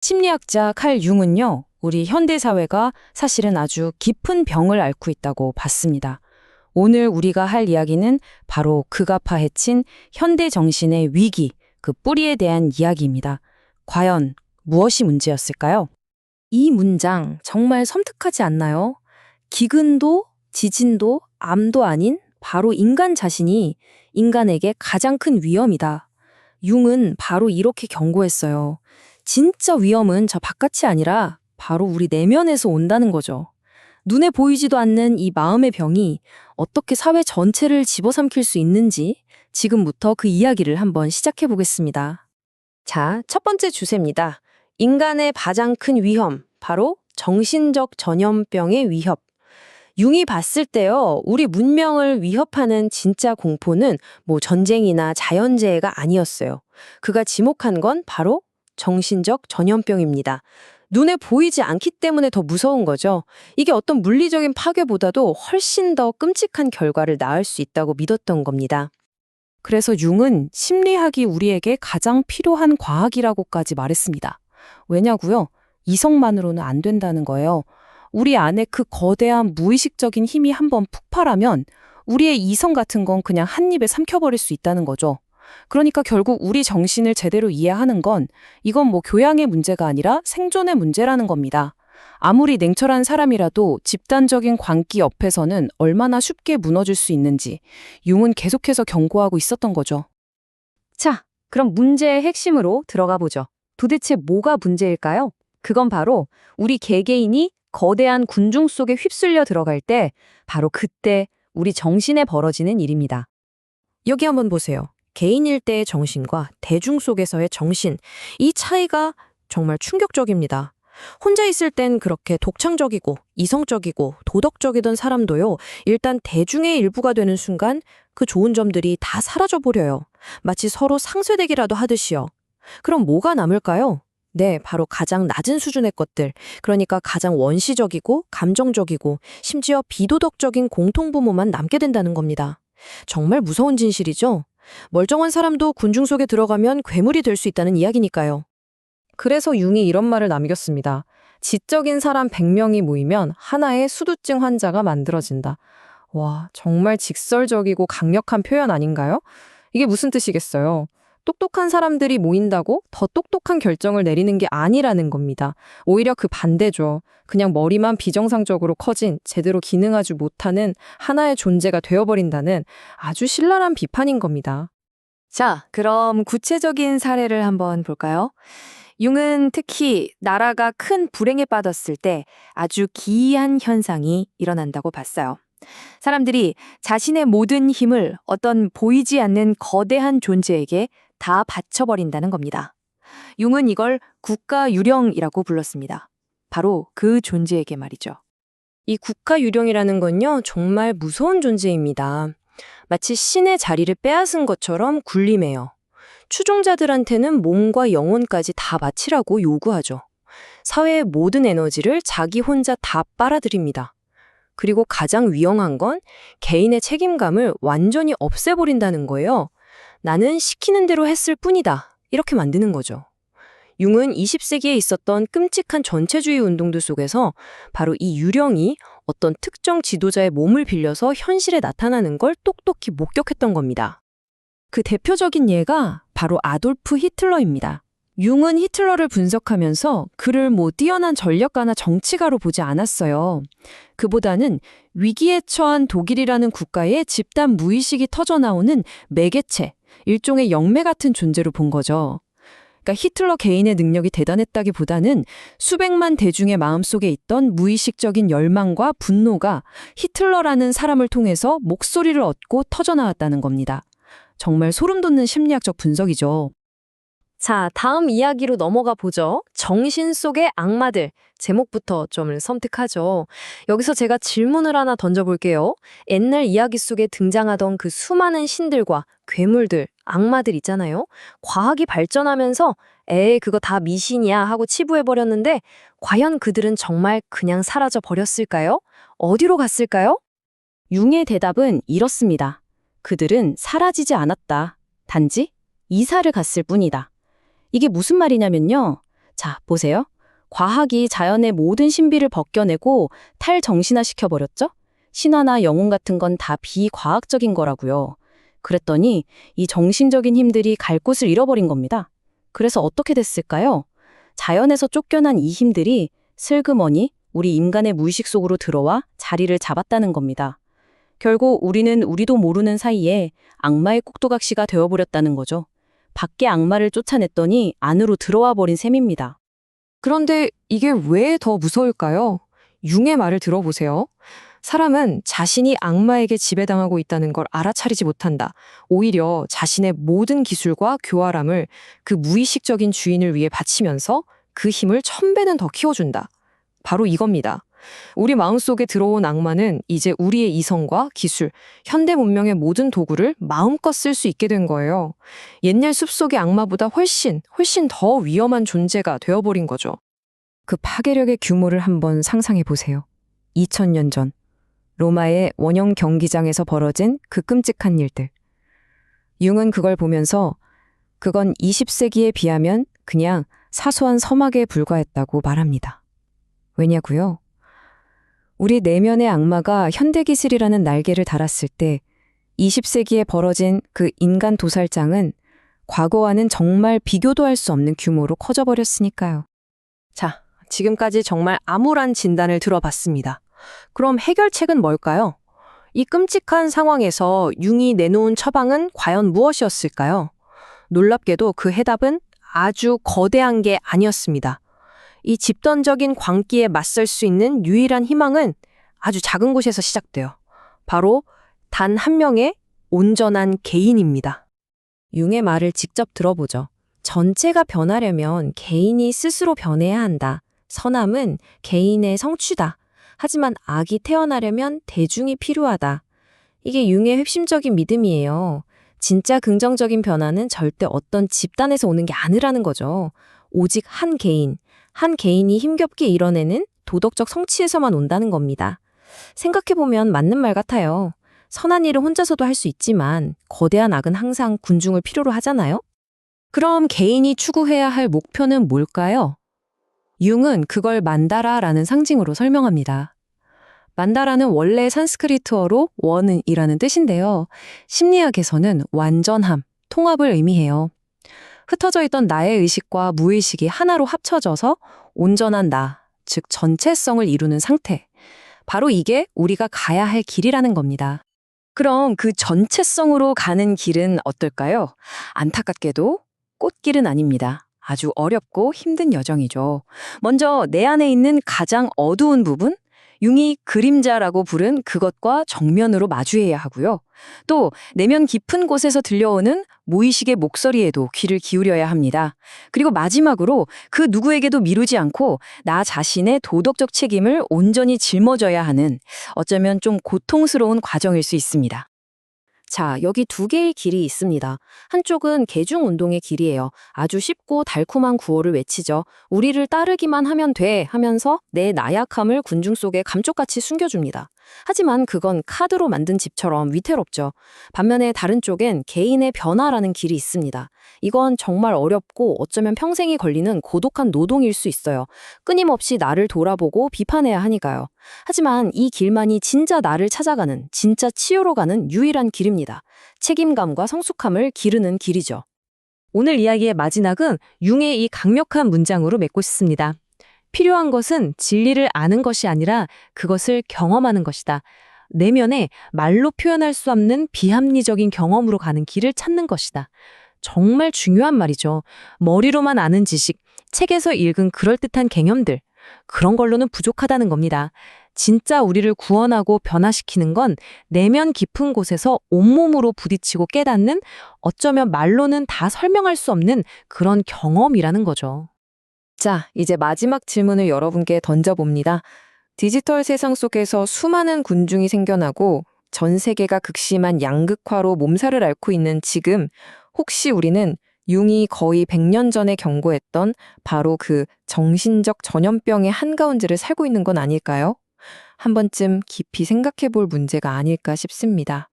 심리학자 칼 융은요, 우리 현대사회가 사실은 아주 깊은 병을 앓고 있다고 봤습니다. 오늘 우리가 할 이야기는 바로 그가 파헤친 현대 정신의 위기, 그 뿌리에 대한 이야기입니다. 과연 무엇이 문제였을까요? 이 문장 정말 섬뜩하지 않나요? 기근도, 지진도, 암도 아닌 바로 인간 자신이 인간에게 가장 큰 위험이다. 융은 바로 이렇게 경고했어요. 진짜 위험은 저 바깥이 아니라 바로 우리 내면에서 온다는 거죠. 눈에 보이지도 않는 이 마음의 병이 어떻게 사회 전체를 집어삼킬 수 있는지 지금부터 그 이야기를 한번 시작해 보겠습니다. 자, 첫 번째 주제입니다. 인간의 가장 큰 위험, 바로 정신적 전염병의 위협. 융이 봤을 때요, 우리 문명을 위협하는 진짜 공포는 뭐 전쟁이나 자연재해가 아니었어요. 그가 지목한 건 바로 정신적 전염병입니다. 눈에 보이지 않기 때문에 더 무서운 거죠. 이게 어떤 물리적인 파괴보다도 훨씬 더 끔찍한 결과를 낳을 수 있다고 믿었던 겁니다. 그래서 융은 심리학이 우리에게 가장 필요한 과학이라고까지 말했습니다. 왜냐고요? 이성만으로는 안 된다는 거예요. 우리 안에 그 거대한 무의식적인 힘이 한번 폭발하면 우리의 이성 같은 건 그냥 한 입에 삼켜버릴 수 있다는 거죠. 그러니까 결국 우리 정신을 제대로 이해하는 건 이건 뭐 교양의 문제가 아니라 생존의 문제라는 겁니다. 아무리 냉철한 사람이라도 집단적인 광기 옆에서는 얼마나 쉽게 무너질 수 있는지 융은 계속해서 경고하고 있었던 거죠. 자, 그럼 문제의 핵심으로 들어가 보죠. 도대체 뭐가 문제일까요? 그건 바로 우리 개개인이 거대한 군중 속에 휩쓸려 들어갈 때 바로 그때 우리 정신에 벌어지는 일입니다. 여기 한번 보세요. 개인일 때의 정신과 대중 속에서의 정신, 이 차이가 정말 충격적입니다. 혼자 있을 땐 그렇게 독창적이고 이성적이고 도덕적이던 사람도요, 일단 대중의 일부가 되는 순간 그 좋은 점들이 다 사라져버려요. 마치 서로 상쇄되기라도 하듯이요. 그럼 뭐가 남을까요? 네, 바로 가장 낮은 수준의 것들, 그러니까 가장 원시적이고 감정적이고 심지어 비도덕적인 공통부모만 남게 된다는 겁니다. 정말 무서운 진실이죠? 멀쩡한 사람도 군중 속에 들어가면 괴물이 될 수 있다는 이야기니까요. 그래서 융이 이런 말을 남겼습니다. 지적인 사람 100명이 모이면 하나의 수두증 환자가 만들어진다. 와, 정말 직설적이고 강력한 표현 아닌가요? 이게 무슨 뜻이겠어요? 똑똑한 사람들이 모인다고 더 똑똑한 결정을 내리는 게 아니라는 겁니다. 오히려 그 반대죠. 그냥 머리만 비정상적으로 커진 제대로 기능하지 못하는 하나의 존재가 되어버린다는 아주 신랄한 비판인 겁니다. 자, 그럼 구체적인 사례를 한번 볼까요? 융은 특히 나라가 큰 불행에 빠졌을 때 아주 기이한 현상이 일어난다고 봤어요. 사람들이 자신의 모든 힘을 어떤 보이지 않는 거대한 존재에게 다 바쳐버린다는 겁니다. 융은 이걸 국가유령이라고 불렀습니다. 바로 그 존재에게 말이죠. 이 국가유령이라는 건요, 정말 무서운 존재입니다. 마치 신의 자리를 빼앗은 것처럼 군림해요. 추종자들한테는 몸과 영혼까지 다 바치라고 요구하죠. 사회의 모든 에너지를 자기 혼자 다 빨아들입니다. 그리고 가장 위험한 건 개인의 책임감을 완전히 없애버린다는 거예요. 나는 시키는 대로 했을 뿐이다. 이렇게 만드는 거죠. 융은 20세기에 있었던 끔찍한 전체주의 운동들 속에서 바로 이 유령이 어떤 특정 지도자의 몸을 빌려서 현실에 나타나는 걸 똑똑히 목격했던 겁니다. 그 대표적인 예가 바로 아돌프 히틀러입니다. 융은 히틀러를 분석하면서 그를 뛰어난 전략가나 정치가로 보지 않았어요. 그보다는 위기에 처한 독일이라는 국가의 집단 무의식이 터져나오는 매개체, 일종의 영매 같은 존재로 본 거죠. 그러니까 히틀러 개인의 능력이 대단했다기보다는 수백만 대중의 마음속에 있던 무의식적인 열망과 분노가 히틀러라는 사람을 통해서 목소리를 얻고 터져나왔다는 겁니다. 정말 소름 돋는 심리학적 분석이죠. 자, 다음 이야기로 넘어가 보죠. 정신 속의 악마들. 제목부터 좀 섬뜩하죠. 여기서 제가 질문을 하나 던져볼게요. 옛날 이야기 속에 등장하던 그 수많은 신들과 괴물들, 악마들 있잖아요. 과학이 발전하면서 그거 다 미신이야 하고 치부해버렸는데 과연 그들은 정말 그냥 사라져 버렸을까요? 어디로 갔을까요? 융의 대답은 이렇습니다. 그들은 사라지지 않았다. 단지 이사를 갔을 뿐이다. 이게 무슨 말이냐면요. 자, 보세요. 과학이 자연의 모든 신비를 벗겨내고 탈정신화시켜버렸죠? 신화나 영웅 같은 건 다 비과학적인 거라고요. 그랬더니 이 정신적인 힘들이 갈 곳을 잃어버린 겁니다. 그래서 어떻게 됐을까요? 자연에서 쫓겨난 이 힘들이 슬그머니 우리 인간의 무의식 속으로 들어와 자리를 잡았다는 겁니다. 결국 우리는 우리도 모르는 사이에 악마의 꼭두각시가 되어버렸다는 거죠. 밖에 악마를 쫓아냈더니 안으로 들어와 버린 셈입니다. 그런데 이게 왜 더 무서울까요? 융의 말을 들어보세요. 사람은 자신이 악마에게 지배당하고 있다는 걸 알아차리지 못한다. 오히려 자신의 모든 기술과 교활함을 그 무의식적인 주인을 위해 바치면서 그 힘을 1000배는 더 키워준다. 바로 이겁니다. 우리 마음속에 들어온 악마는 이제 우리의 이성과 기술, 현대 문명의 모든 도구를 마음껏 쓸 수 있게 된 거예요. 옛날 숲속의 악마보다 훨씬 더 위험한 존재가 되어버린 거죠. 그 파괴력의 규모를 한번 상상해 보세요. 2000년 전 로마의 원형 경기장에서 벌어진 그 끔찍한 일들. 융은 그걸 보면서 그건 20세기에 비하면 그냥 사소한 서막에 불과했다고 말합니다. 왜냐고요? 우리 내면의 악마가 현대기술이라는 날개를 달았을 때 20세기에 벌어진 그 인간 도살장은 과거와는 정말 비교도 할 수 없는 규모로 커져버렸으니까요. 자, 지금까지 정말 암울한 진단을 들어봤습니다. 그럼 해결책은 뭘까요? 이 끔찍한 상황에서 융이 내놓은 처방은 과연 무엇이었을까요? 놀랍게도 그 해답은 아주 거대한 게 아니었습니다. 이 집단적인 광기에 맞설 수 있는 유일한 희망은 아주 작은 곳에서 시작돼요. 바로 단 한 명의 온전한 개인입니다. 융의 말을 직접 들어보죠. 전체가 변하려면 개인이 스스로 변해야 한다. 선함은 개인의 성취다. 하지만 악이 태어나려면 대중이 필요하다. 이게 융의 핵심적인 믿음이에요. 진짜 긍정적인 변화는 절대 어떤 집단에서 오는 게 아니라는 거죠. 오직 한 개인이 힘겹게 이뤄내는 도덕적 성취에서만 온다는 겁니다. 생각해보면 맞는 말 같아요. 선한 일은 혼자서도 할 수 있지만 거대한 악은 항상 군중을 필요로 하잖아요? 그럼 개인이 추구해야 할 목표는 뭘까요? 융은 그걸 만다라라는 상징으로 설명합니다. 만다라는 원래 산스크리트어로 원은이라는 뜻인데요. 심리학에서는 완전함, 통합을 의미해요. 흩어져 있던 나의 의식과 무의식이 하나로 합쳐져서 온전한 나, 즉 전체성을 이루는 상태. 바로 이게 우리가 가야 할 길이라는 겁니다. 그럼 그 전체성으로 가는 길은 어떨까요? 안타깝게도 꽃길은 아닙니다. 아주 어렵고 힘든 여정이죠. 먼저 내 안에 있는 가장 어두운 부분, 융이 그림자라고 부른 그것과 정면으로 마주해야 하고요. 또 내면 깊은 곳에서 들려오는 무의식의 목소리에도 귀를 기울여야 합니다. 그리고 마지막으로 그 누구에게도 미루지 않고 나 자신의 도덕적 책임을 온전히 짊어져야 하는 어쩌면 좀 고통스러운 과정일 수 있습니다. 자, 여기 두 개의 길이 있습니다. 한쪽은 계중운동의 길이에요. 아주 쉽고 달콤한 구호를 외치죠. 우리를 따르기만 하면 돼 하면서 내 나약함을 군중 속에 감쪽같이 숨겨줍니다. 하지만 그건 카드로 만든 집처럼 위태롭죠. 반면에 다른 쪽엔 개인의 변화라는 길이 있습니다. 이건 정말 어렵고 어쩌면 평생이 걸리는 고독한 노동일 수 있어요. 끊임없이 나를 돌아보고 비판해야 하니까요. 하지만 이 길만이 진짜 나를 찾아가는, 진짜 치유로 가는 유일한 길입니다. 책임감과 성숙함을 기르는 길이죠. 오늘 이야기의 마지막은 융의 이 강력한 문장으로 맺고 싶습니다. 필요한 것은 진리를 아는 것이 아니라 그것을 경험하는 것이다. 내면에 말로 표현할 수 없는 비합리적인 경험으로 가는 길을 찾는 것이다. 정말 중요한 말이죠. 머리로만 아는 지식, 책에서 읽은 그럴듯한 개념들, 그런 걸로는 부족하다는 겁니다. 진짜 우리를 구원하고 변화시키는 건 내면 깊은 곳에서 온몸으로 부딪히고 깨닫는 어쩌면 말로는 다 설명할 수 없는 그런 경험이라는 거죠. 자, 이제 마지막 질문을 여러분께 던져봅니다. 디지털 세상 속에서 수많은 군중이 생겨나고 전 세계가 극심한 양극화로 몸살을 앓고 있는 지금 혹시 우리는 융이 거의 100년 전에 경고했던 바로 그 정신적 전염병의 한가운데를 살고 있는 건 아닐까요? 한 번쯤 깊이 생각해 볼 문제가 아닐까 싶습니다.